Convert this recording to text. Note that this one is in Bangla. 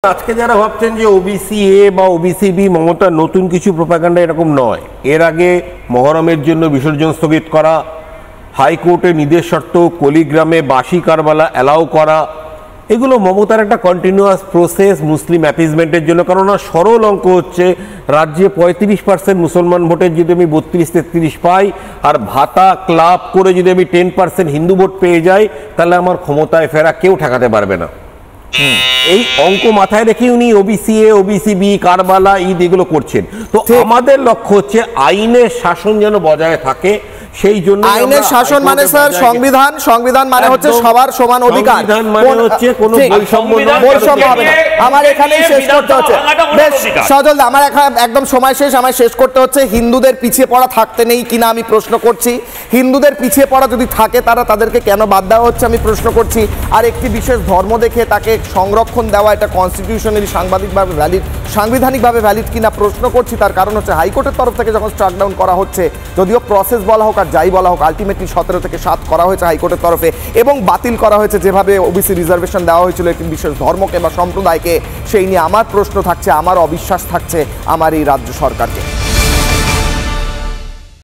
আজকে যারা ভাবছেন যে ওবিসি এ বা ওবিসি বি মমতার নতুন কিছু প্রোপাগান্ডা, এরকম নয়। এর আগে মহরমের জন্য বিসর্জন স্থগিত করা, হাইকোর্টের নির্দেশ সত্ত্বেও কলিগ্রামে বাসি কারবালা অ্যালাউ করা, এগুলো মমতার একটা কন্টিনিউয়াস প্রসেস মুসলিম অ্যাপিজমেন্টের জন্য। কেননা সরল অঙ্ক হচ্ছে, রাজ্যে 35% মুসলমান ভোটের যদি আমি 32-33 পাই, আর ভাতা ক্লাব করে যদি আমি 10% হিন্দু ভোট পেয়ে যাই, তাহলে আমার ক্ষমতায় ফেরা কেউ ঠেকাতে পারবে না। এই অঙ্ক মাথায় রেখে উনি OBC A, OBC B, Karbala, Eid এগুলো করছেন। তো আমাদের লক্ষ্য হচ্ছে আইনের শাসন যেন বজায় থাকে, সেই জন্য আইনের শাসন মানে স্যার সংবিধান, সংবিধান মানে হচ্ছে সবার সমান অধিকার, সংবিধান মানে হচ্ছে কোনো বৈষম্য হবে না। আমার এখানেই শেষ করতে হচ্ছে, বেশ সজল দা, আমার একদম সময় শেষ, আমায় শেষ করতে হচ্ছে। হিন্দুদের পিছিয়ে পড়া থাকতে নেই কিনা আমি প্রশ্ন করছি, হিন্দুদের পিছিয়ে পড়া যদি থাকে তাদেরকে কেন বাদ দেওয়া হচ্ছে আমি প্রশ্ন করছি। আর একটি বিশেষ ধর্ম দেখে তাকে সংরক্ষণ দেওয়া এটা কনস্টিটিউশনালি সাংবিধানিকভাবে ভ্যালিড কিনা প্রশ্ন করছি। তার কারণ হচ্ছে হাইকোর্টের তরফ থেকে যখন স্ট্রাক ডাউন করা হচ্ছে, যদিও প্রসেস বলা হোক আর যাই বলা হোক, আলটিমেটলি 17 থেকে 7 করা হয়েছে হাইকোর্টের তরফে, এবং বাতিল করা হয়েছে যেভাবে ওবিসি রিজার্ভেশন দেওয়া হয়েছিল একটি বিশেষ ধর্মকে বা সম্প্রদায়কে। সেই নিয়ে আমার প্রশ্ন থাকছে, আমার অবিশ্বাস থাকছে আমার এই রাজ্য সরকারকে।